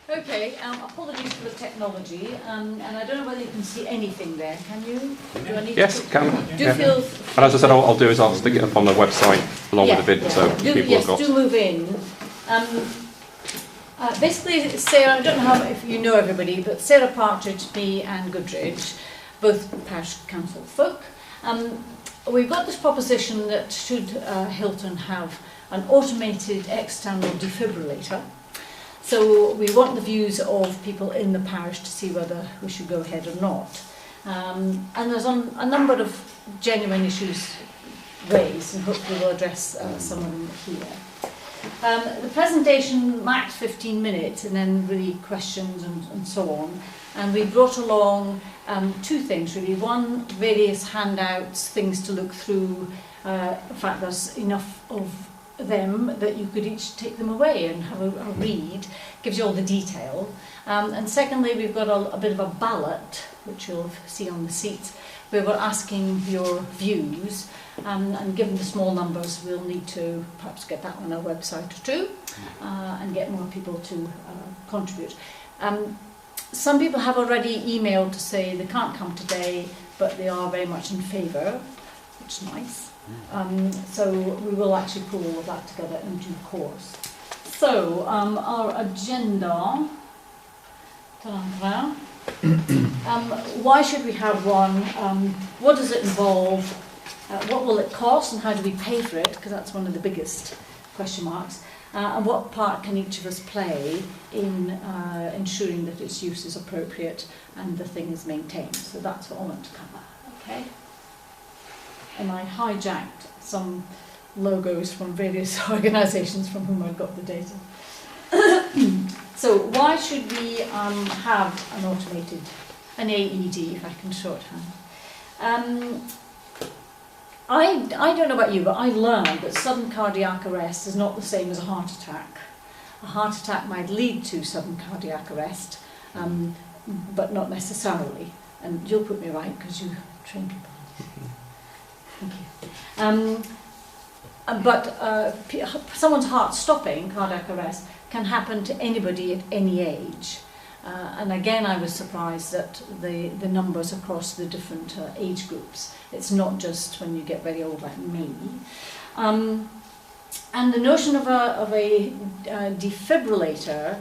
Okay, apologies for the technology, and I don't know whether you can see anything there, can you? Do I need Yes, to can. Do feel... And as I said, I'll do is I'll stick it up on the website along with the vid, so people have got... Yes, do move in. Basically, Sara, I don't know if you know everybody, but Sara, Partridge, me and Goodridge, both Parish Council folk, we've got this proposition that should Hilton have an automated external defibrillator. So we want the views of people in the parish to see whether we should go ahead or not. And there's a number of genuine issues raised, and hopefully we'll address some of them here. The presentation max 15 minutes, and then really questions and so on. And we brought along two things really. One, various handouts, things to look through. In fact, there's enough of them that you could each take them away and have a read, gives you all the detail. And secondly, we've got a bit of a ballot, which you'll see on the seats, where we're asking your views, and given the small numbers, we'll need to perhaps get that on our website or two, and get more people to contribute. Some people have already emailed to say they can't come today, but they are very much in favour, which is nice. So we will actually pull all of that together in due course. So our agenda. Why should we have one? What does it involve? What will it cost, and how do we pay for it? Because that's one of the biggest question marks. And what part can each of us play in ensuring that its use is appropriate and the thing is maintained? So that's what I want to cover. Okay. And I hijacked some logos from various organisations from whom I got the data. So why should we have an AED, if I can shorthand? I don't know about you, but I learned that sudden cardiac arrest is not the same as a heart attack. A heart attack might lead to sudden cardiac arrest, but not necessarily. And you'll put me right because you train people. Thank you. But someone's heart stopping, cardiac arrest, can happen to anybody at any age. And again, I was surprised that the numbers across the different age groups. It's not just when you get very old like me. And the notion of a defibrillator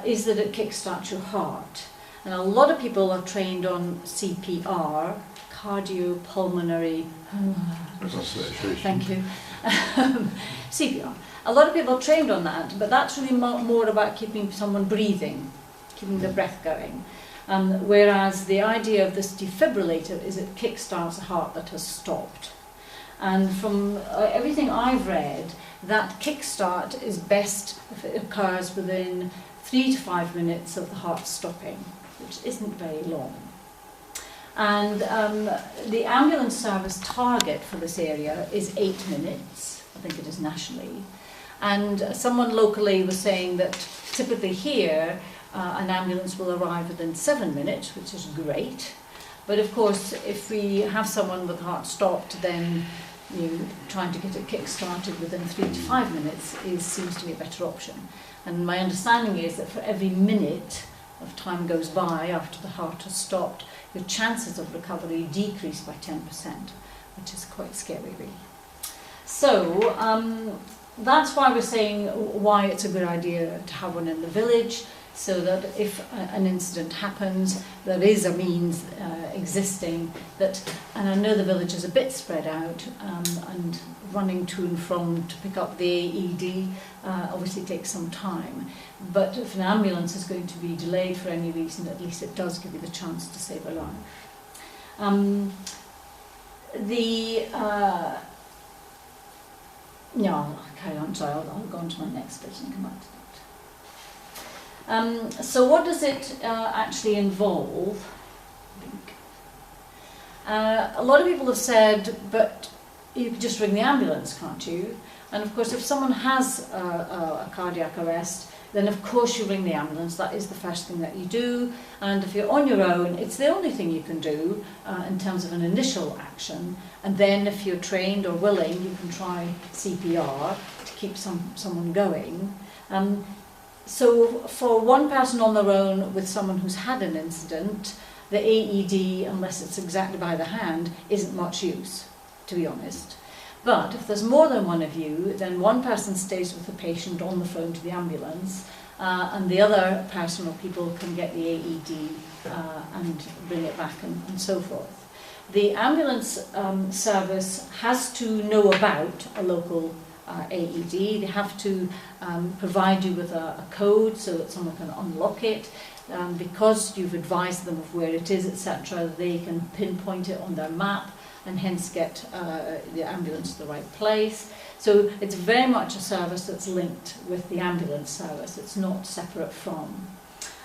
is that it kickstarts your heart. And a lot of people are trained on CPR, cardiopulmonary. Thank you. CPR. A lot of people are trained on that, but that's really more about keeping someone breathing, keeping the breath going. Whereas the idea of this defibrillator is it kickstarts a heart that has stopped. And from everything I've read, that kickstart is best if it occurs within 3 to 5 minutes of the heart stopping, which isn't very long. And the ambulance service target for this area is 8 minutes. I think it is nationally. And someone locally was saying that typically here, an ambulance will arrive within 7 minutes, which is great. But of course, if we have someone with heart stopped, then trying to get it kick-started within 3 to 5 minutes seems to be a better option. And my understanding is that for every minute of time goes by after the heart has stopped, your chances of recovery decrease by 10%, which is quite scary, really. So that's why we're saying why it's a good idea to have one in the village, so that if an incident happens, there is a means existing that, and I know the village is a bit spread out, and running to and from to pick up the AED obviously takes some time. But if an ambulance is going to be delayed for any reason, at least it does give you the chance to save a life. Yeah, I'll carry on, sorry, I'll go on to my next bit and come back to that. So what does it actually involve? I think. A lot of people have said, but you can just ring the ambulance, can't you? And of course, if someone has a cardiac arrest, then of course you ring the ambulance. That is the first thing that you do. And if you're on your own, it's the only thing you can do in terms of an initial action. And then if you're trained or willing, you can try CPR to keep someone going. So for one person on their own with someone who's had an incident, the AED, unless it's exactly by the hand, isn't much use, to be honest. But if there's more than one of you, then one person stays with the patient on the phone to the ambulance, and the other person or people can get the AED and bring it back and so forth. The ambulance service has to know about a local AED. They have to provide you with a code so that someone can unlock it. Because you've advised them of where it is, etc., they can pinpoint it on their map and hence get the ambulance to the right place. So it's very much a service that's linked with the ambulance service. It's not separate from.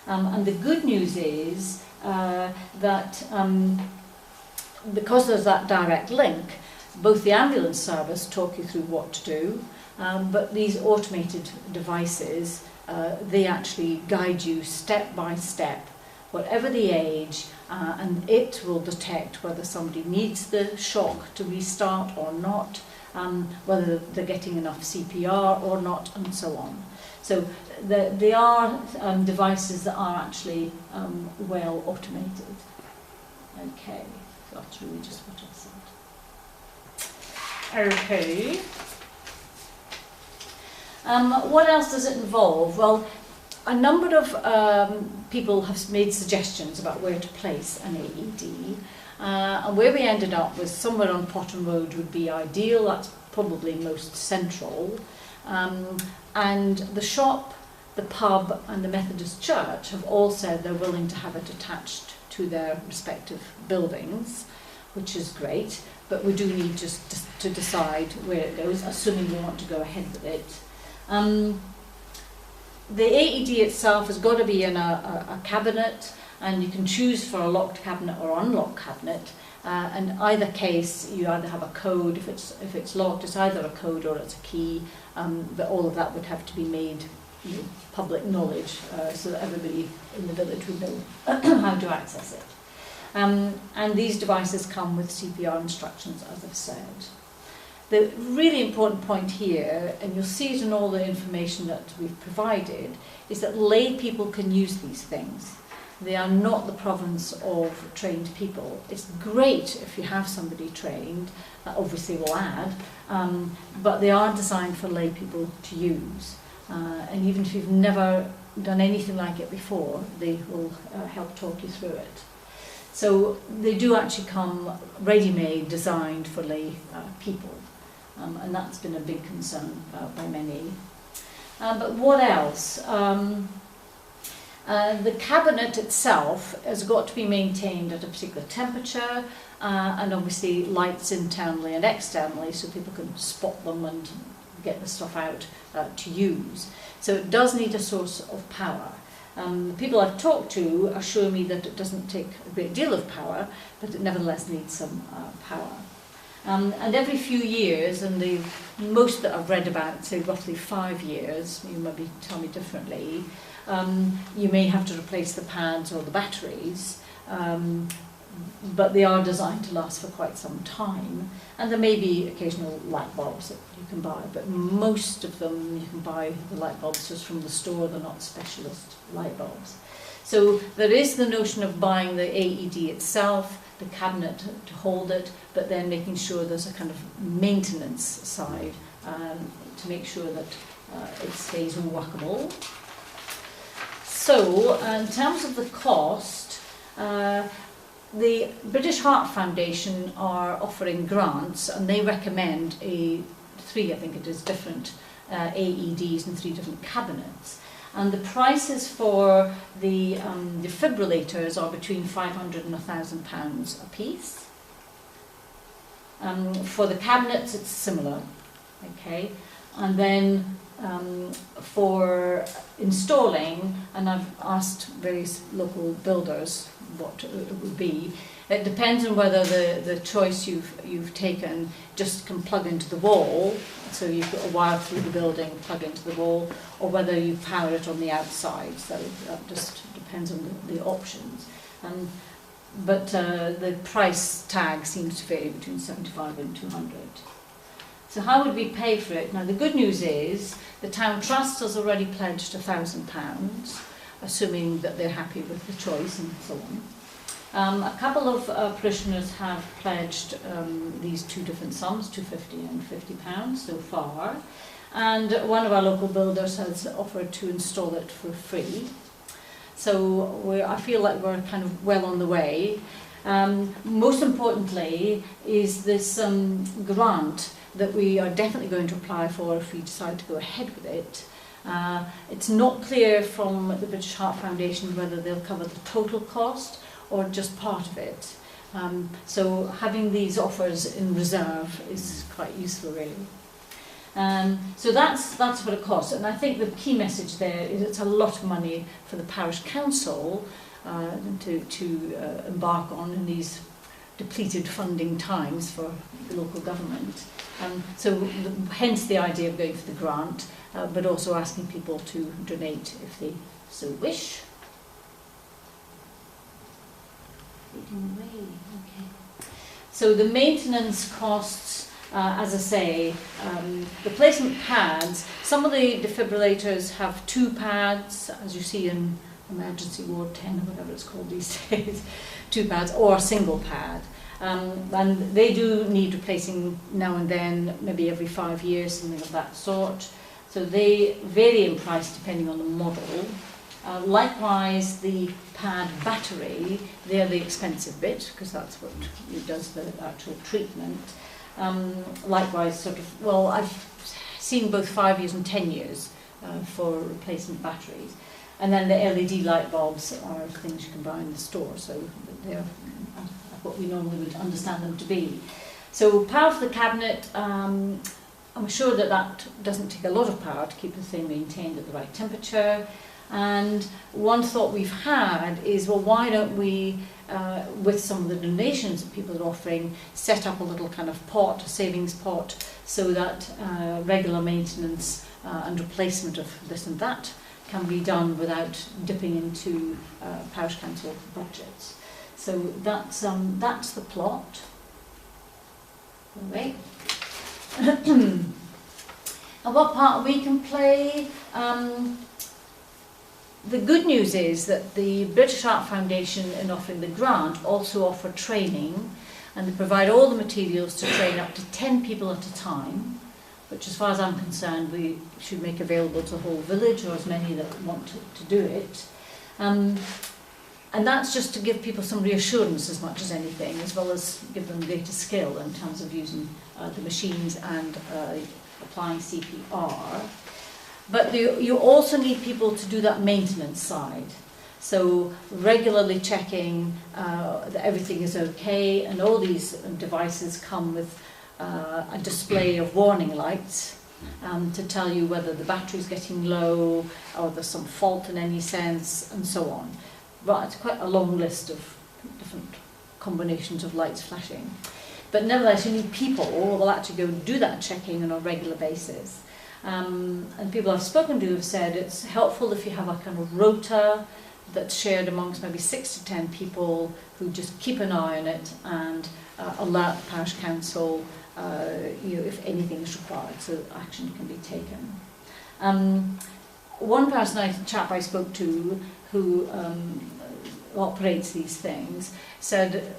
And the good news is that because there's that direct link, both the ambulance service talk you through what to do, but these automated devices, they actually guide you step by step, whatever the age, and it will detect whether somebody needs the shock to restart or not, whether they're getting enough CPR or not, and so on. So they are devices that are actually well automated. Okay, so that's really just what I said. Okay. What else does it involve? Well, a number of people have made suggestions about where to place an AED, and where we ended up was somewhere on Potton Road would be ideal. That's probably most central. And the shop, the pub and the Methodist Church have all said they're willing to have it attached to their respective buildings, which is great, but we do need just to decide where it goes, assuming we want to go ahead with it. The AED itself has got to be in a cabinet, and you can choose for a locked cabinet or unlocked cabinet. In either case, you either have a code. If it's locked, it's either a code or it's a key. But all of that would have to be made public knowledge, so that everybody in the village would know how to access it. And these devices come with CPR instructions, as I've said. The really important point here, and you'll see it in all the information that we've provided, is that lay people can use these things. They are not the province of trained people. It's great if you have somebody trained, that obviously will add, but they are designed for lay people to use. And even if you've never done anything like it before, they will help talk you through it. So they do actually come ready-made, designed for lay people. And that's been a big concern by many. But what else? The cabinet itself has got to be maintained at a particular temperature, and obviously lights internally and externally so people can spot them and get the stuff out to use. So it does need a source of power. The people I've talked to assure me that it doesn't take a great deal of power, but it nevertheless needs some power. And every few years, and the most that I've read about, say roughly 5 years, you maybe tell me differently, you may have to replace the pads or the batteries, but they are designed to last for quite some time. And there may be occasional light bulbs that you can buy, but most of them you can buy the light bulbs just from the store. They're not specialist light bulbs. So there is the notion of buying the AED itself, the cabinet to hold it, but then making sure there's a kind of maintenance side to make sure that it stays workable. So in terms of the cost, the British Heart Foundation are offering grants, and they recommend three, I think it is, different AEDs and 3 different cabinets. And the prices for the defibrillators are between £500 and £1,000 a piece. For the cabinets, it's similar, okay. And then for installing, and I've asked various local builders what it would be. It depends on whether the choice you've taken just can plug into the wall, so you've got a wire through the building, plug into the wall, or whether you power it on the outside. So that just depends on the options. But the price tag seems to vary between 75 and 200. So how would we pay for it? Now the good news is the town trust has already pledged £1,000, assuming that they're happy with the choice and so on. A couple of parishioners have pledged these two different sums, £250 and £50 so far, and one of our local builders has offered to install it for free. So I feel like we're kind of well on the way. Most importantly is this grant that we are definitely going to apply for if we decide to go ahead with it. It's not clear from the British Heart Foundation whether they'll cover the total cost or just part of it. So having these offers in reserve is quite useful, really. So that's what it costs, and I think the key message there is it's a lot of money for the parish council to embark on in these depleted funding times for the local government. Hence the idea of going for the grant, but also asking people to donate if they so wish. Okay. So the maintenance costs, as I say, replacement pads. Some of the defibrillators have 2 pads, as you see in emergency ward 10 or whatever it's called these days, 2 pads or a single pad. And they do need replacing now and then, maybe every 5 years, something of that sort. So they vary in price depending on the model. Likewise, the pad battery, they're the expensive bit, because that's what does the actual treatment. Likewise, sort of, well, I've seen both 5 years and 10 years for replacement batteries. And then the LED light bulbs are things you can buy in the store, so they're what we normally would understand them to be. So power for the cabinet, I'm sure that doesn't take a lot of power to keep the thing maintained at the right temperature. And one thought we've had is, well, why don't we, with some of the donations that people are offering, set up a little kind of pot, a savings pot, so that regular maintenance and replacement of this and that can be done without dipping into parish council budgets. So that's the plot. Right. And what part we can play? The good news is that the British Heart Foundation, in offering the grant, also offer training, and they provide all the materials to train up to 10 people at a time, which, as far as I'm concerned, we should make available to the whole village, or as many that want to do it. And that's just to give people some reassurance as much as anything, as well as give them greater skill in terms of using the machines and applying CPR. But you also need people to do that maintenance side. So regularly checking that everything is okay, and all these devices come with a display of warning lights to tell you whether the battery's getting low or there's some fault in any sense, and so on. But it's quite a long list of different combinations of lights flashing. But nevertheless, you need people who will actually go and do that checking on a regular basis. And people I've spoken to have said it's helpful if you have a kind of rota that's shared amongst maybe 6 to 10 people who just keep an eye on it and alert the parish council if anything is required, so action can be taken. One chap I spoke to who operates these things said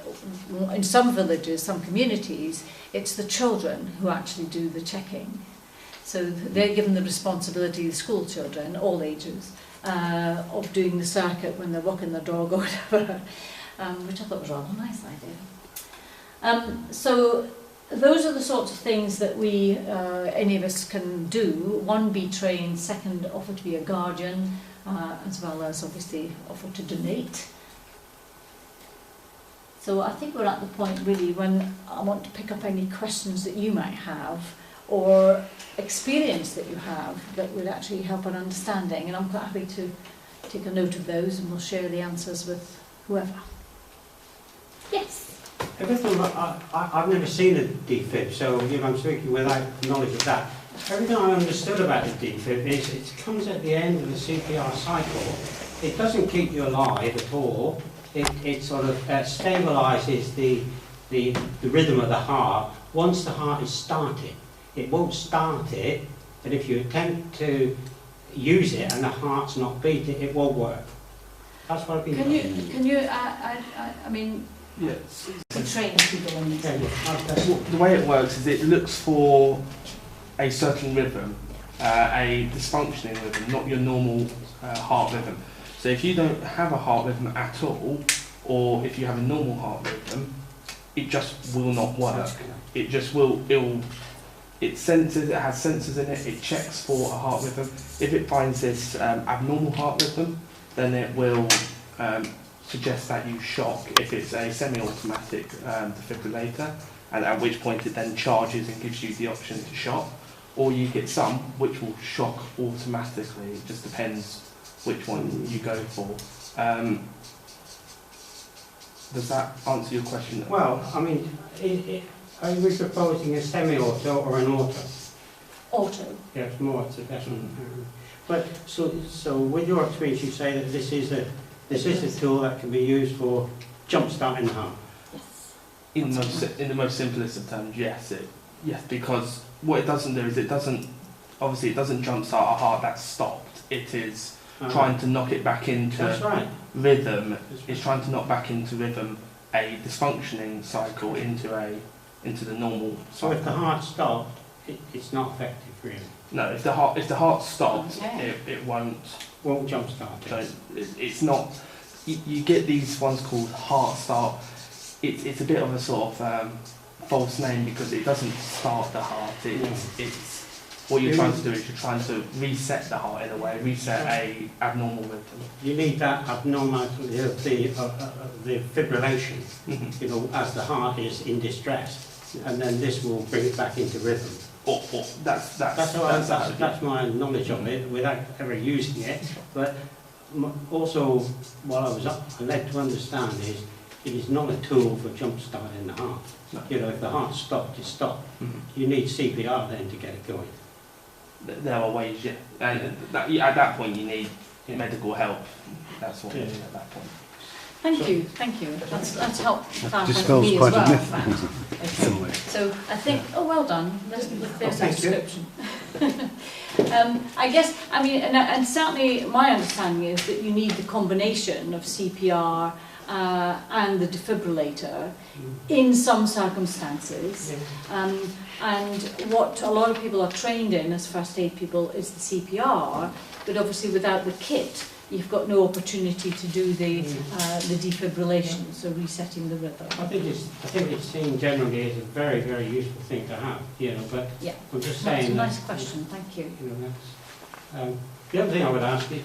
in some villages, some communities, it's the children who actually do the checking. So they're given the responsibility, the school children, all ages, of doing the circuit when they're walking the dog or whatever, which I thought was a rather nice idea. So those are the sorts of things that we, any of us can do. One, be trained. Second, offer to be a guardian, as well as obviously offer to donate. So I think we're at the point really when I want to pick up any questions that you might have, or experience that you have that would actually help an understanding, and I'm quite happy to take a note of those, and we'll share the answers with whoever. Yes? Everything, I've never seen a defib, so I'm speaking without knowledge of that. Everything I understood about the defib is it comes at the end of the CPR cycle. It doesn't keep you alive at all. It sort of stabilises the rhythm of the heart once the heart is started. it won't start it, but if you attempt to use it and the heart's not beating, it won't work. That's what I've been told. Can you, I mean, Yes. train people on this? Okay. The way it works is it looks for a certain rhythm, a dysfunctioning rhythm, not your normal heart rhythm. So if you don't have a heart rhythm at all, or if you have a normal heart rhythm, it just will not work. It just will, it senses, it has sensors in it, it checks for a heart rhythm. If it finds this abnormal heart rhythm, then it will suggest that you shock if it's a semi-automatic defibrillator, and at which point it then charges and gives you the option to shock. Or you get some which will shock automatically. It just depends which one you go for. Does that answer your question? Well, I mean, are we proposing a semi-auto or an auto? Auto. Yes, more, it's a better one. But so with your experience, you say that this is a tool that can be used for jump-starting the heart. Yes. In the most simplest of terms, yes. Yes, because what it doesn't do is it doesn't jumpstart a heart that's stopped. It is trying to knock it back into rhythm. It's trying to knock back into rhythm a dysfunctioning cycle into the normal cycle. So if the heart stopped, it's not effective really. No, if the heart stopped, it won't jump start it. So it's not. You get these ones called heart start. It's a bit of a sort of false name because it doesn't start the heart. It's what you're trying to do is you're trying to reset the heart in a way, reset a abnormal rhythm. You need that abnormality of the fibrillation, you know, as the heart is in distress, and then this will bring it back into rhythm. That's my knowledge of it, without ever using it. But also, what I was led to understand is it is not a tool for jump starting the heart. No. You know, if the heart stopped, it stopped. You need CPR then to get it going. There are ways, yeah. And at that point, you need medical help. That's what you need at that point. Thank you. That's helped clarify for Dispels me as quite a well. myth. In fact. Okay. So I think, well done. There's a description. I guess, I mean, and certainly my understanding is that you need the combination of CPR and the defibrillator in some circumstances. And what a lot of people are trained in as first aid people is the CPR, but obviously without the kit, you've got no opportunity to do the defibrillation, so resetting the rhythm. I think it's seen generally as a very, very useful thing to have, you know, but I'm just saying... That's a nice question, thank you. You know, that's, the other thing I would ask is,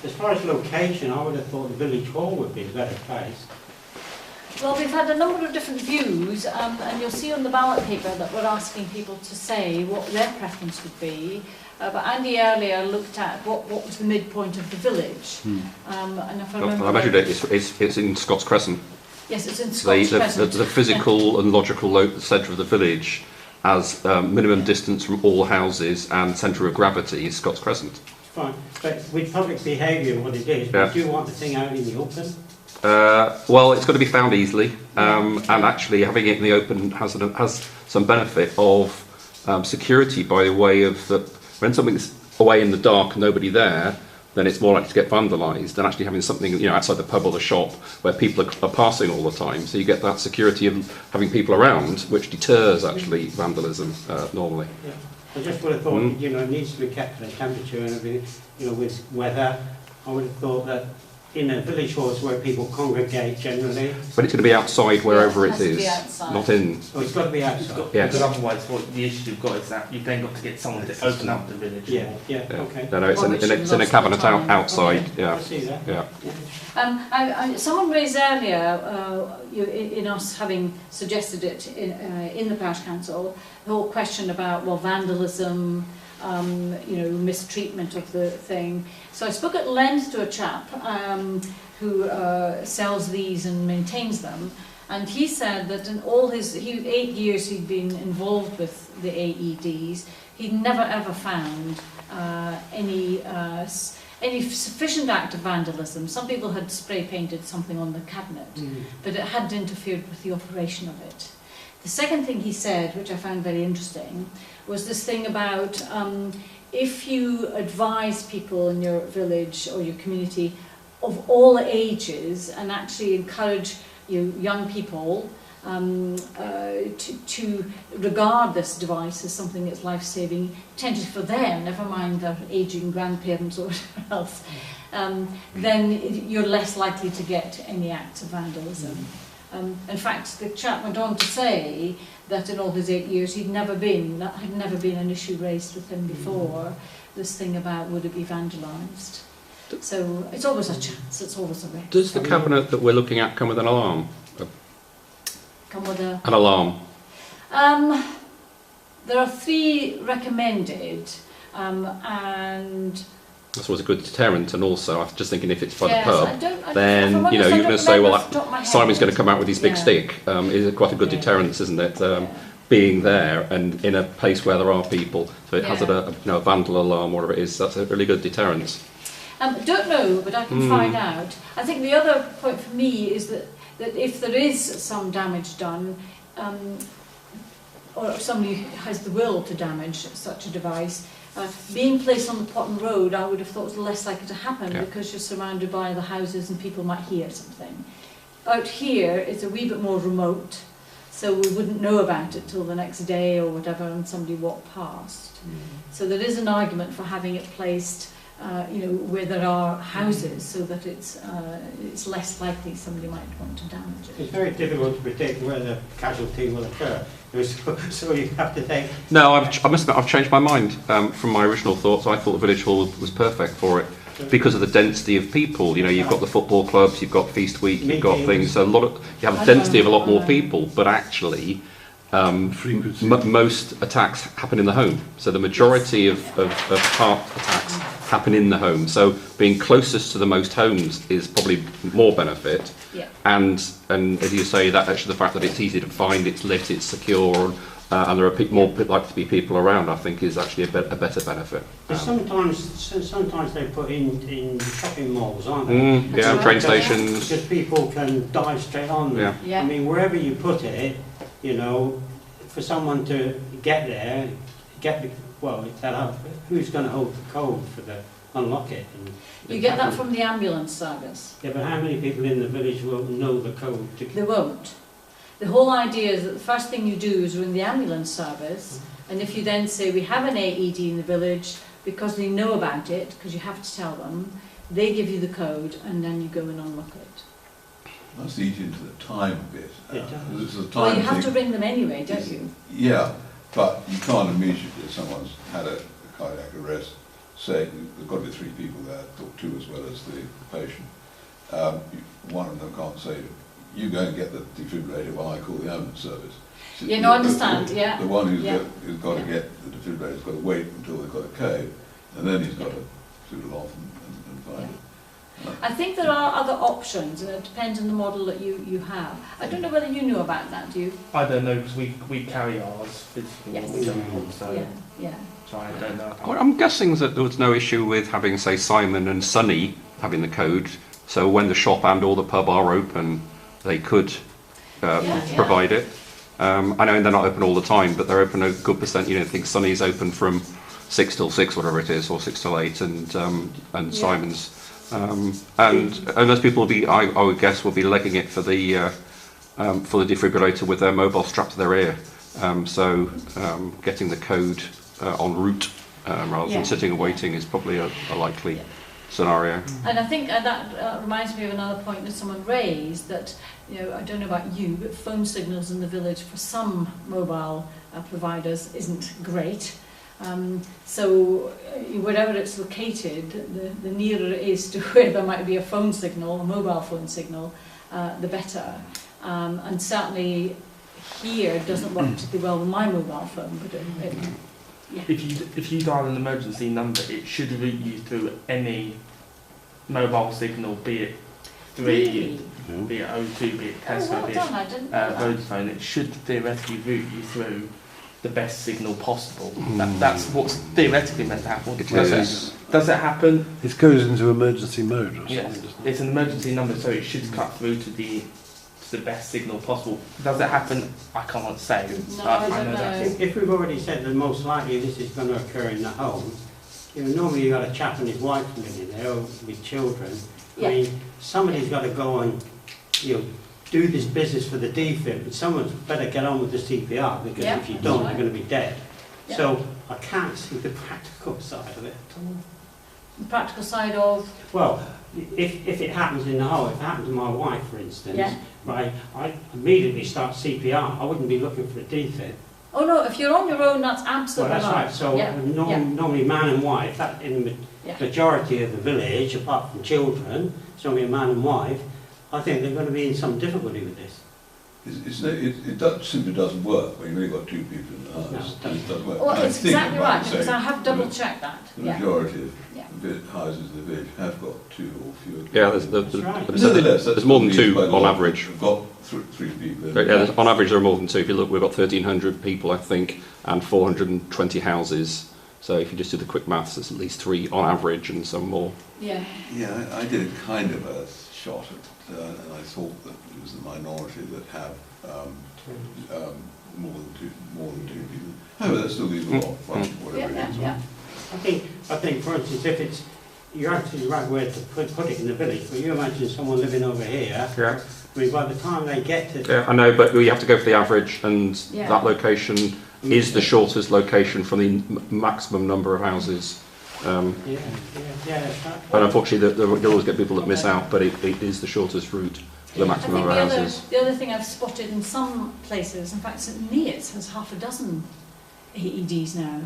as far as location, I would have thought the village hall would be a better place. Well, we've had a number of different views, and you'll see on the ballot paper that we're asking people to say what their preference would be. But Andy earlier looked at what was the midpoint of the village. And if I remember, I measured it, it's in Scots Crescent. Yes, it's in Scots Crescent. The physical and logical centre of the village as minimum distance from all houses and centre of gravity is Scots Crescent. Fine, but with public behaviour and what it is, would you want the thing out in the open? Well, it's got to be found easily, and actually having it in the open has some benefit of security by way of when something's away in the dark and nobody there, then it's more likely to get vandalised than actually having something, you know, outside the pub or the shop where people are passing all the time. So you get that security of having people around, which deters actually vandalism normally. Yeah. I just would have thought, you know, it needs to be kept at a temperature and everything, you know, with weather. I would have thought that in a village hall is where people congregate generally. But it's going to be outside wherever it is, not in. Oh, it's got to be outside. Yes. Because otherwise, what the issue you've got is that you've then got to get someone to open up the village hall. Yeah, okay. No, it's in a cabinet outside. Okay. Yeah. I see that. Yeah. Someone raised earlier, in us having suggested it in the Parish Council, the whole question about, well, vandalism, you know, mistreatment of the thing. So I spoke at length to a chap who sells these and maintains them, and he said that in all his 8 years he'd been involved with the AEDs, he'd never ever found any sufficient act of vandalism. Some people had spray painted something on the cabinet, but it hadn't interfered with the operation of it. The second thing he said, which I found very interesting, was this thing about if you advise people in your village or your community of all ages and actually encourage young people to regard this device as something that's life-saving, potentially for them, never mind their ageing grandparents or whatever else, then you're less likely to get any acts of vandalism. In fact, the chap went on to say that in all his 8 years that had never been an issue raised with him before, this thing about would it be vandalised. So it's always a chance, it's always a risk. Does the cabinet that we're looking at come with an alarm? Come with an alarm? There are 3 recommended, and That's always a good deterrent, and also I'm just thinking if it's by yes, the pub, then you know you're going to say, well, Simon's going to come out with his big stick. Is quite a good deterrent, isn't it? Being there and in a place where there are people, so it has a vandal alarm, whatever it is. That's a really good deterrent. Don't know, but I can find out. I think the other point for me is that if there is some damage done, or if somebody has the will to damage such a device, being placed on the Potton Road, I would have thought was less likely to happen because you're surrounded by the houses and people might hear something. Out here, it's a wee bit more remote, so we wouldn't know about it till the next day or whatever, and somebody walked past. So there is an argument for having it placed, where there are houses, so that it's less likely somebody might want to damage it. It's very difficult to predict where the casualty will occur. So you have to take... No, I must admit, I've changed my mind from my original thoughts. I thought the village hall was perfect for it because of the density of people. You know, you've got the football clubs, you've got feast week, you've got things. So you have a density of a lot more people, but actually most attacks happen in the home. So the majority of heart attacks happen in the home. So being closest to the most homes is probably more benefit. Yeah. And as you say, that actually the fact that it's easy to find, it's lit, it's secure, and there are more likely to be people around, I think, is actually a better benefit. Sometimes they put in shopping malls, aren't they? Train stations. Because people can dive straight on them. Yeah. I mean, wherever you put it, for someone to get there, who's going to hold the code for unlock it? You get that from the ambulance service. Yeah, but how many people in the village will know the code? They won't. The whole idea is that the first thing you do is ring the ambulance service, and if you then say we have an AED in the village, because they know about it, because you have to tell them, they give you the code, and then you go and unlock it. That's eating into the time a bit. Well, you have to ring them anyway, don't you? Yeah, but you can't immediately, if someone's had a cardiac arrest, say there's got to be 3 people there, or 2 as well as the patient. One of them can't say, you go and get the defibrillator while I call the ambulance service. So I understand, The one who's got to get the defibrillator's got to wait until they've got a code, and then he's got to shoot it off and find it. I think there are other options, and it depends on the model that you have. I don't know whether you knew about that, do you? I don't know, because we carry ours physically, Yes. we don't, so I don't know. I'm guessing that there was no issue with having, say, Simon and Sonny having the code, so when the shop and or the pub are open, they could provide it. I know they're not open all the time, but they're open a good percent. I think Sonny's open from 6 till 6, whatever it is, or 6 till 8, and Simon's. And most people will be, I would guess, will be legging it for the defibrillator with their mobile strapped to their ear. So getting the code en route rather than sitting and waiting is probably a likely scenario. And I think that reminds me of another point that someone raised, that I don't know about you, but phone signals in the village for some mobile providers isn't great. So wherever it's located, the nearer it is to where there might be a phone signal, a mobile phone signal, the better. And certainly here it doesn't work particularly well with my mobile phone, but If you dial an emergency number, it should route you through any mobile signal, be it 3, be it O2, be it Tesco, be it Vodafone. It should theoretically route you through the best signal possible. That's what's theoretically meant to happen. Does it happen? It goes into emergency mode or something, Yes, it's an emergency number, so it should cut through to the the best signal possible. Does it happen? I can't say. No, I don't know. that. If we've already said that most likely this is going to occur in the home, normally you've got a chap and his wife living there with children. Yeah. I mean, somebody's got to go and, do this business for the defib, but someone's better get on with the CPR, because if you don't, you're going to be dead. Yeah. So I can't see the practical side of it at all. The practical side of... Well, if it happens in the home, if it happened to my wife, for instance, Yeah. right, I immediately start CPR. I wouldn't be looking for a defib. Oh no, if you're on your own, that's Well, absolutely that's right. So normally man and wife, that in the majority of the village, apart from children, it's normally a man and wife. I think they're going to be in some difficulty with this. It simply doesn't work when you've only got 2 people in the house. No, it It doesn't work. Well, I it's think exactly I'm right, saying because I have double-checked that. The Yeah. majority of Yeah. houses in the village have got 2 or fewer. Yeah, there's more than 2 on average. We've got 3 people. Yeah, on average there are more than 2. If you look, we've got 1,300 people, I think, and 420 houses. So if you just do the quick maths, there's at least 3 on average, and some more. Yeah. Yeah, I did a kind of a shot at, and I thought that it was the minority that have more than 2 people. However, that still leaves a lot, whatever it is. Yeah. I think, for instance, if it's, you're absolutely right where to put it in the village, but you imagine someone living over here, Yeah. I mean, by the time they get to... Yeah, I know, but we have to go for the average, and Yeah. that location is the shortest location from the maximum number of houses. That's right. And unfortunately, you'll always get people that miss out, but it is the shortest route to the I maximum think number of houses. the other thing I've spotted in some places, in fact St Neots has half a dozen AEDs now.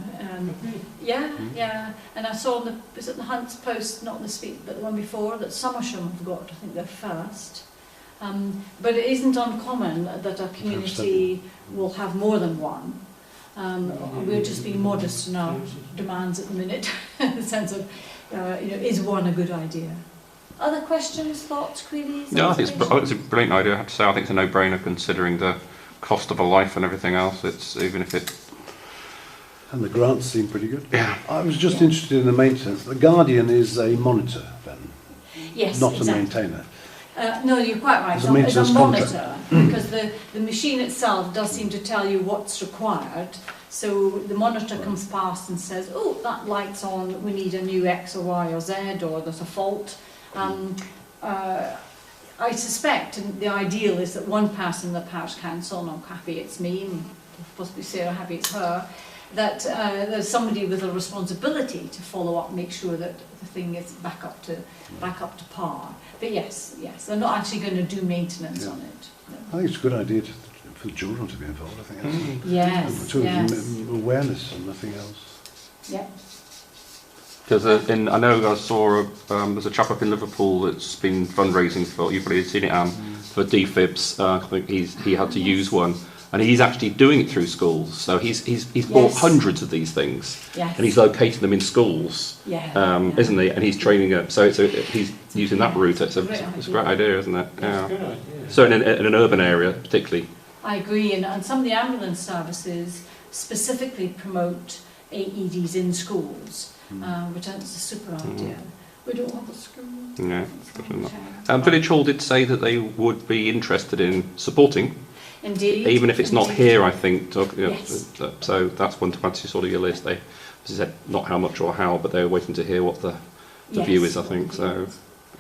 Yeah, and I saw was it the Hunt's Post, not this week, but the one before, that Somersham have got, I think they're first. But it isn't uncommon that a community will have more than one. We're just being modest in our demands at the minute, in the sense of, is one a good idea? Other questions, thoughts, queries? Yeah, I think it's a brilliant idea. I have to say, I think it's a no-brainer considering the cost of a life and everything else. It's even if it. And the grants seem pretty good. Yeah. I was just interested in the maintenance. The Guardian is a monitor then, Yes, not exactly. a maintainer. No, you're quite right. It's a It's maintenance a monitor, because the machine itself does seem to tell you what's required. So the monitor comes past and says, oh, that light's on, we need a new X or Y or Z, or there's a fault. I suspect, and the ideal is that one person in the parish council, and I'm happy it's me, and possibly Sara, happy it's her, that there's somebody with a responsibility to follow up, make sure that the thing is back up to par. But yes, they're not actually going to do maintenance on it. No. I think it's a good idea for the children to be involved. I think that's Yes, awareness and nothing else. Yeah. Because I know I saw there's a chap up in Liverpool that's been fundraising for, you've probably seen it, for defibs. I think he had to use one, and he's actually doing it through schools. So he's bought hundreds of these things, and he's located them in schools, isn't he? And he's training them. So he's using that route. It's a great idea, isn't it? That's a good idea. So in an urban area, particularly. I agree, and some of the ambulance services specifically promote AEDs in schools, which I think is a super idea. We don't have a school. No. Village Hall did say that they would be interested in supporting. Indeed. Even if it's not here, I think. Yes. So that's one to add to sort of your list. They said not how much or how, but they're waiting to hear what the view is, I think. So.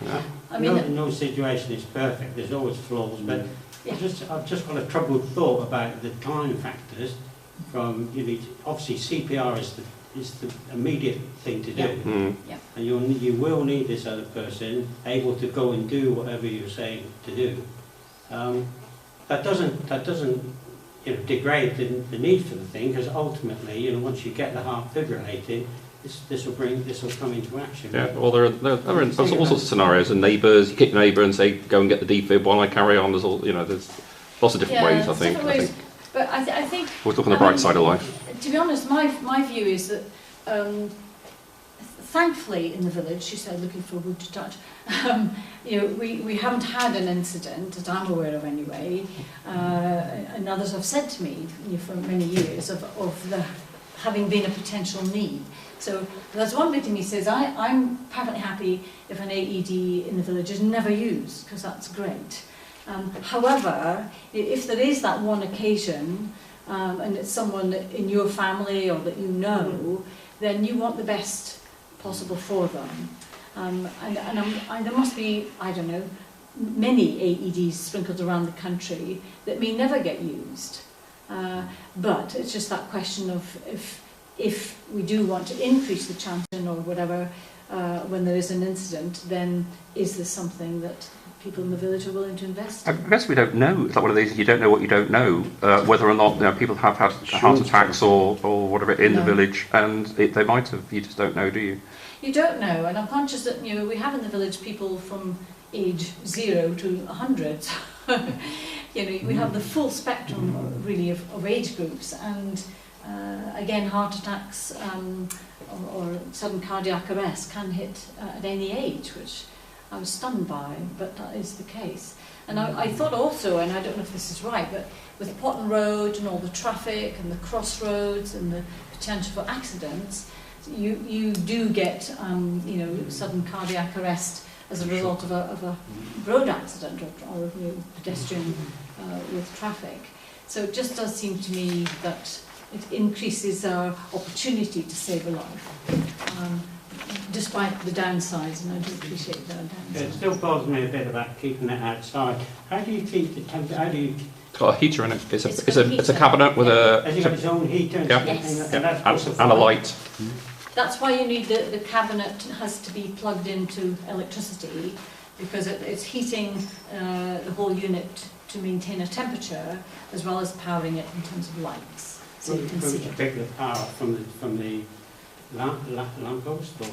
Yeah. I mean, no situation is perfect. There's always flaws, but I've just got a troubled thought about the time factors. From obviously CPR is the immediate thing to do, and you will need this other person able to go and do whatever you're saying to do. That doesn't degrade the need for the thing, because ultimately once you get the heart fibrillated, this will come into action. Yeah, well, there are all sorts of scenarios, and neighbours, you kick your neighbour and say, go and get the defib while I carry on. There's there's lots of different ways, I think. But I think we're talking the bright side of life. To be honest, my view is that thankfully in the village, she said, looking for wood to touch, we haven't had an incident that I'm aware of anyway, and others have said to me for many years of having been a potential need. So there's one bit in me says, I'm perfectly happy if an AED in the village is never used, because that's great. However, if there is that one occasion, and it's someone in your family or that you know, then you want the best possible for them. And there must be, I don't know, many AEDs sprinkled around the country that may never get used. But it's just that question of if we do want to increase the chances or whatever when there is an incident, then is this something that people in the village are willing to invest I in? guess we don't know. It's like one of these, you don't know what you don't know, whether or not people have had heart attacks or whatever in the village, and they might have, you just don't know, do you? You don't know, and I'm conscious that we have in the village people from age 0 to 100. We have the full spectrum really of age groups, and again, heart attacks or sudden cardiac arrest can hit at any age, which I was stunned by, but that is the case. And I thought also, and I don't know if this is right, but with Potton Road and all the traffic and the crossroads and the potential for accidents, you do get sudden cardiac arrest as a result of a road accident or pedestrian with traffic. So it just does seem to me that it increases our opportunity to save a life, despite the downsides, and I do appreciate the downsides. It still bothers me a bit about keeping it outside. How do you keep the temperature? How do you? It's got a heater in it. It's a cabinet with a... Has it got its own heater? And Yes. And a light. That's why you need the cabinet has to be plugged into electricity, because it's heating the whole unit to maintain a temperature, as well as powering it in terms of lights, so you can see it. Pick the power from the lamppost, or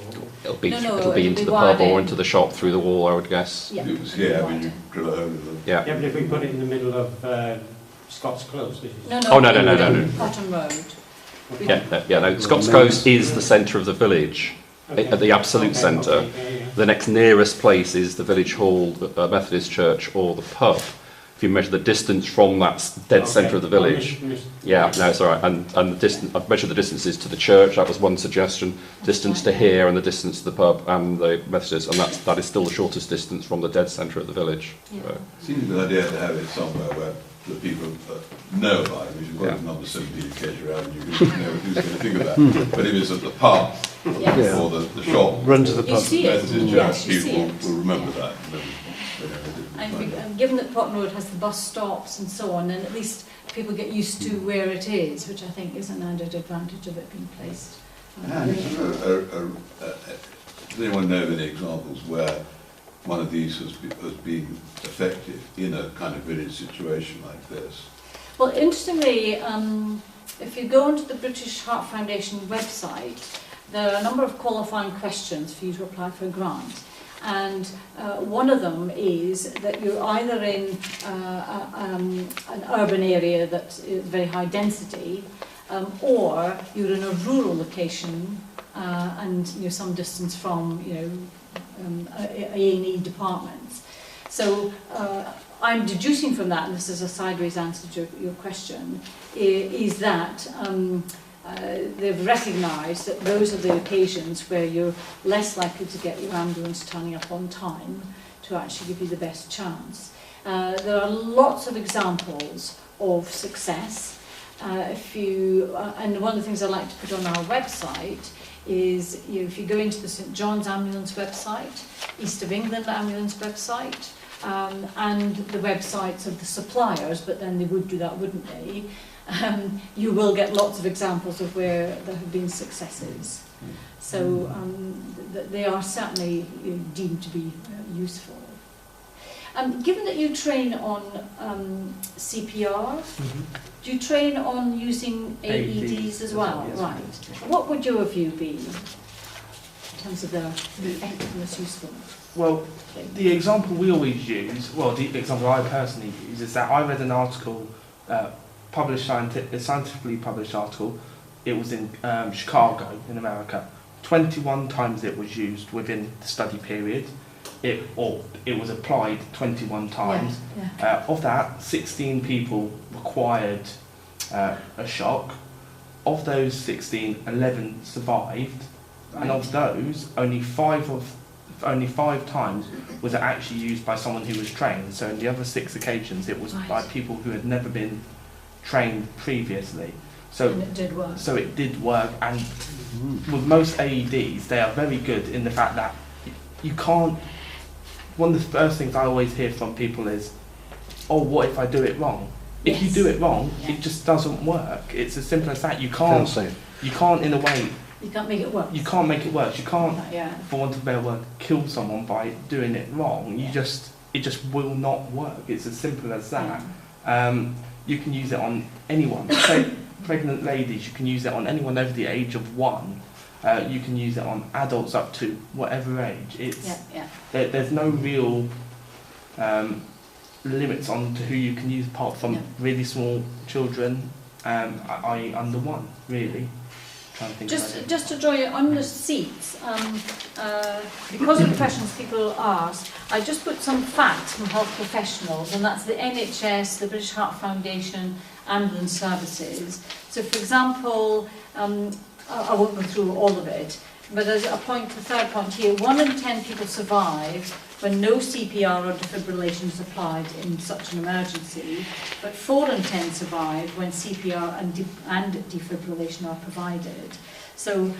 It'll be it'll into be the wired pub or in. into the shop through the wall, I would guess. Yeah. It was here when you drill a hole in them. Yeah. yeah, but if we put it in the middle of Scots Close, this is... No, Oh, no. Potton Road. We No. Scots Coast is the centre of the village, at the absolute centre. The next nearest place is the village hall, the Methodist church, or the pub. If you measure the distance from that dead centre of the village, it's all right. And the distance, I've measured the distances to the church. That was one suggestion. Distance to here, and the distance to the pub and the Methodist, and that is still the shortest distance from the dead centre of the village. Yeah. So, Seems a good idea to have it somewhere where the people know about it. You've got number 17 Kedger Avenue, you know who's going to think about it. But if it's at the pub Yes. or the shop, Run to the You pub. see it. Methodist Yes, church, you see people it. will remember Yeah. that. And given that Potton Road has the bus stops and so on, then at least people get used to where it is, which I think is an added advantage of it being placed. And does anyone know of any examples where one of these has been effective in a kind of village situation like this? Well, interestingly, if you go onto the British Heart Foundation website, there are a number of qualifying questions for you to apply for a grant. And one of them is that you're either in an urban area that is very high density, or you're in a rural location and you're some distance from A&E departments. So I'm deducing from that, and this is a sideways answer to your question, is that they've recognised that those are the occasions where you're less likely to get your ambulance turning up on time to actually give you the best chance. There are lots of examples of success. And one of the things I like to put on our website is, if you go into the St John's Ambulance website, East of England Ambulance website, and the websites of the suppliers, but then they would do that, wouldn't they? You will get lots of examples of where there have been successes. So they are certainly deemed to be useful. Given that you train on CPR, do you train on using AEDs as well? Yes. Right. What would your view be in terms of their effectiveness, usefulness? Well, the example we always use, the example I personally use, is that I read an article, scientifically published article. It was in Chicago in America. 21 times it was used within the study period. It was applied 21 times. Yeah. Of that, 16 people required a shock. Of those 16, 11 survived. Right. And of those, only 5 of only 5 times was it actually used by someone who was trained. So in the other 6 occasions, it was by people who had never been trained previously. So And it did work. So it did work, and with most AEDs, they are very good in the fact that you can't. One of the first things I always hear from people is, "Oh, what if I do it wrong?" If you do it wrong, it just doesn't work. It's as simple as that. You can't. You can't, in a way. You can't make it work. You can't make it work. You can't, Yeah. for want of a better word, kill someone by doing it wrong. It just will not work. It's as simple as that. You can use it on anyone. Say, pregnant ladies, you can use it on anyone over the age of 1. You can use it on adults up to whatever age. There's no real limits on to who you can use, apart from really small children, i.e. under 1, really. Trying to think just to draw you on the seats, because of the questions people ask, I just put some facts from health professionals, and that's the NHS, the British Heart Foundation, ambulance services. So, for example, I won't go through all of it, but there's a point, the third point here, 1 in 10 people survive when no CPR or defibrillation is applied in such an emergency, but 4 in 10 survive when CPR and defibrillation are provided. So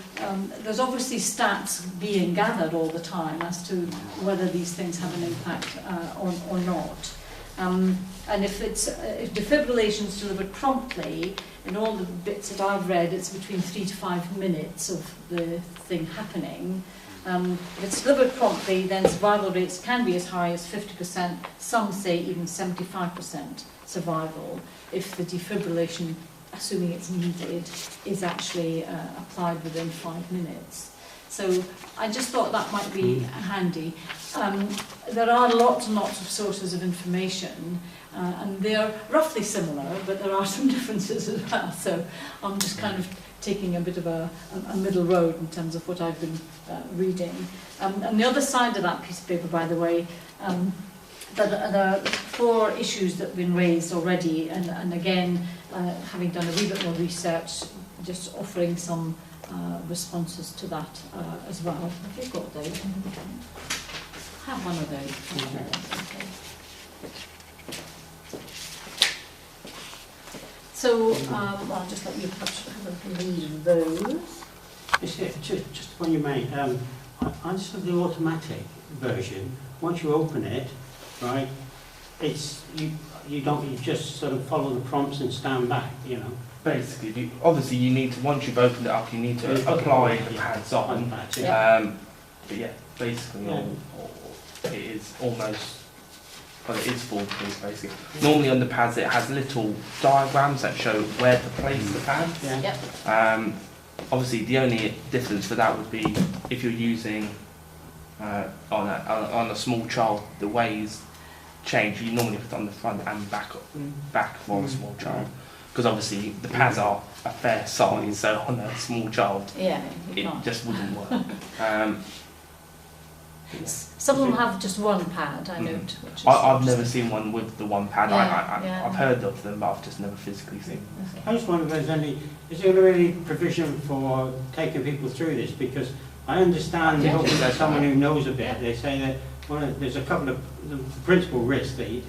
there's obviously stats being gathered all the time as to whether these things have an impact or not. And if defibrillation is delivered promptly, in all the bits that I've read, it's between 3 to 5 minutes of the thing happening. If it's delivered promptly, then survival rates can be as high as 50%, some say even 75% survival, if the defibrillation, assuming it's needed, is actually applied within 5 minutes. So I just thought that might be handy. There are lots and lots of sources of information, and they're roughly similar, but there are some differences as well. So I'm just kind of taking a bit of a middle road in terms of what I've been reading. And the other side of that piece of paper, by the way, there are 4 issues that have been raised already, and again, having done a wee bit more research, just offering some responses to that as well. Have you got those? Have one of those. Okay. So I'll just let you perhaps have a read of those. Just when you made, I just have the automatic version. Once you open it, right, it's you just sort of follow the prompts and stand back, you know. Basically, obviously you need to, once you've opened it up, you need to apply the pads on. But yeah, basically it is almost, well, it is foolproof basically. Normally on the pads it has little diagrams that show where to place the pads. Obviously the only difference for that would be if you're using on a small child, the ways change. You normally put it on the front and back for a small child. Because obviously the pads are a fair size, so on a small child, it just wouldn't work. Some of them have just one pad, I note. Which is I've never seen one with the one pad. I've heard of them, but I've just never physically seen them. I just wonder if is there any provision for taking people through this? Because I understand talking to someone who knows a bit, they say that there's a couple of, the principal risks that the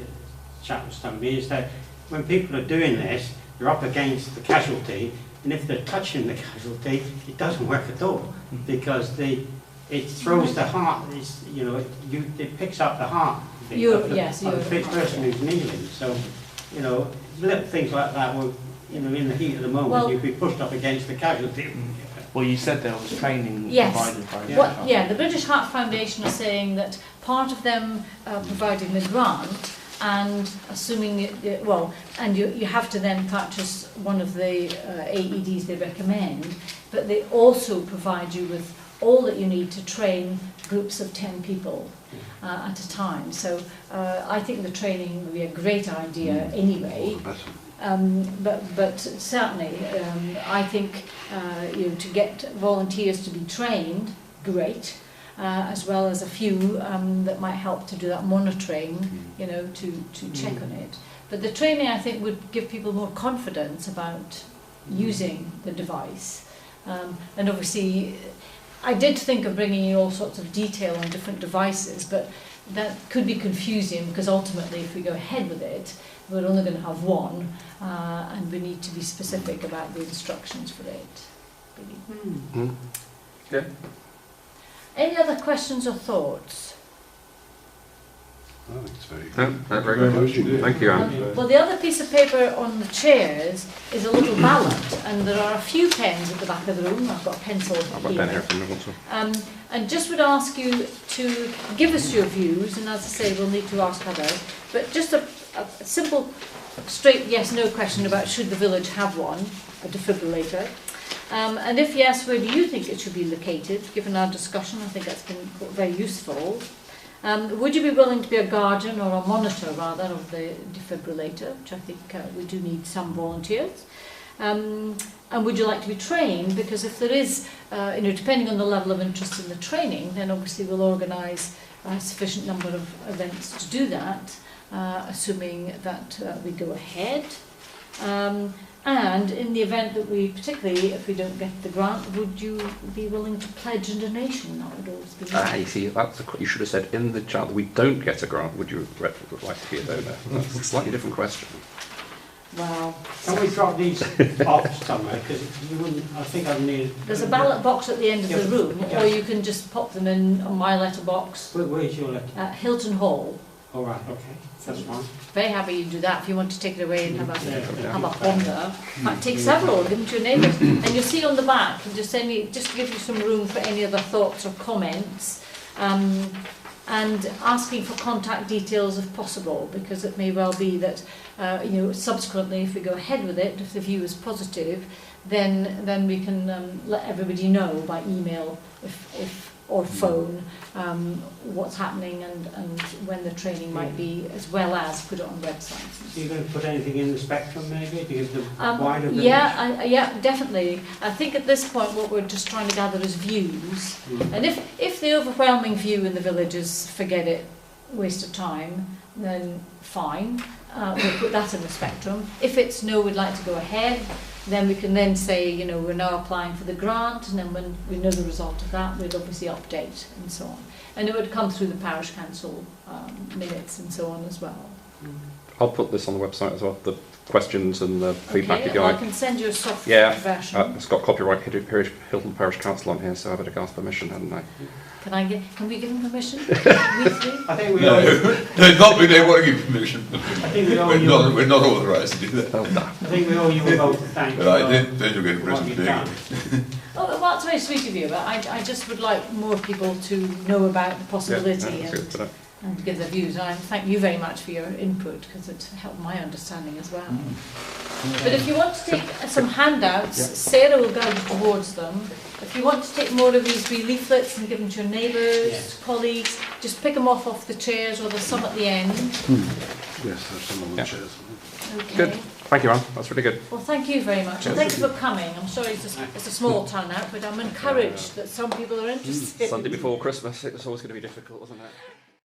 chap was telling me is that when people are doing this, you're up against the casualty, and if they're touching the casualty, it doesn't work at all, because it throws the heart, it picks up the heart of the person who's kneeling. So, little things like that will, in the heat of the moment, you'd be pushed up against the casualty. Well, you said there was training provided by the British Heart Foundation are saying that part of them providing the grant, and assuming you have to then purchase one of the AEDs they recommend, but they also provide you with all that you need to train groups of 10 people at a time. So I think the training would be a great idea anyway. But certainly, I think to get volunteers to be trained, great. As well as a few that might help to do that monitoring, to check on it. But the training, I think, would give people more confidence about using the device. And obviously, I did think of bringing you all sorts of detail on different devices, but that could be confusing because ultimately if we go ahead with it, we're only going to have one, and we need to be specific about the instructions for it. Really. Yeah. Any other questions or thoughts? I think it's very No, very good. Thank you, Anne. Well, the other piece of paper on the chairs is a little ballot, and there are a few pens at the back of the room. I've got a pencil I've got a pen here if you want to. And just would ask you to give us your views, and as I say, we'll need to ask others, but just a simple, straight yes-no question about should the village have one, a defibrillator. And if yes, where do you think it should be located? Given our discussion, I think that's been very useful. Would you be willing to be a guardian or a monitor, rather, of the defibrillator, which I think we do need some volunteers? And would you like to be trained? Because if there is, depending on the level of interest in the training, then obviously we'll organise a sufficient number of events to do that, assuming that we go ahead. And in the event that we, particularly if we don't get the grant, would you be willing to pledge a donation? That would always be nice. You see, you should have said in the chat that we don't get a grant, would you like to be a donor? That's a slightly different question. Wow. Can we drop these off somewhere? Because you wouldn't, I think I'd need... There's a ballot box at the end of the room, Yeah. or you can just pop them in on my letterbox Where's your letter? at Hilton Hall. All right, okay, that's fine. Very happy you do that if you want to take it away and have a Yeah. ponder. In fact, take several, give them to your neighbours. And you'll see on the back, just to give you some room for any other thoughts or comments, and asking for contact details if possible, because it may well be that subsequently, if we go ahead with it, if the view is positive, then we can let everybody know by email or phone what's happening and when the training might be, as well as put it on websites. So you're going to put anything in the spectrum maybe to give the wider village? Yeah, definitely. I think at this point what we're just trying to gather is views. And if the overwhelming view in the village is forget it, waste of time, then fine. We'll put that in the spectrum. If it's no, we'd like to go ahead, then we can then say, we're now applying for the grant, and then when we know the result of that, we'd obviously update and so on. And it would come through the parish council minutes and so on as well. I'll put this on the website as well, the questions and the feedback Okay, if you well, like. I can send you a soft version. It's got copyright Hilton Parish Council on here, so I better go ask permission, hadn't I? Can we give them permission? We three? I think we No, not we don't want to give permission. I think we owe you. We're not authorised to do that. Oh, no. I think we owe you a vote of thanks. But I did, you'll get a for what present you've doing done. it. Oh, well, that's very sweet of you, but I just would like more people to know about the possibility Yeah, that's good. and give their views. And I thank you very much for your input, because it helped my understanding as well. But if you want to take some handouts, Sarah will guide you towards them. If you want to take more of these wee leaflets and give them to your neighbours, colleagues, just pick them off the chairs, or there's some at the end. Yes, there's some on the chairs. Okay. Good. Thank you, Anne. That's really good. Well, thank you very much, and thank you for coming. I'm sorry it's a small turnout, but I'm encouraged that some people are interested. Sunday before Christmas, it was always going to be difficult, wasn't it?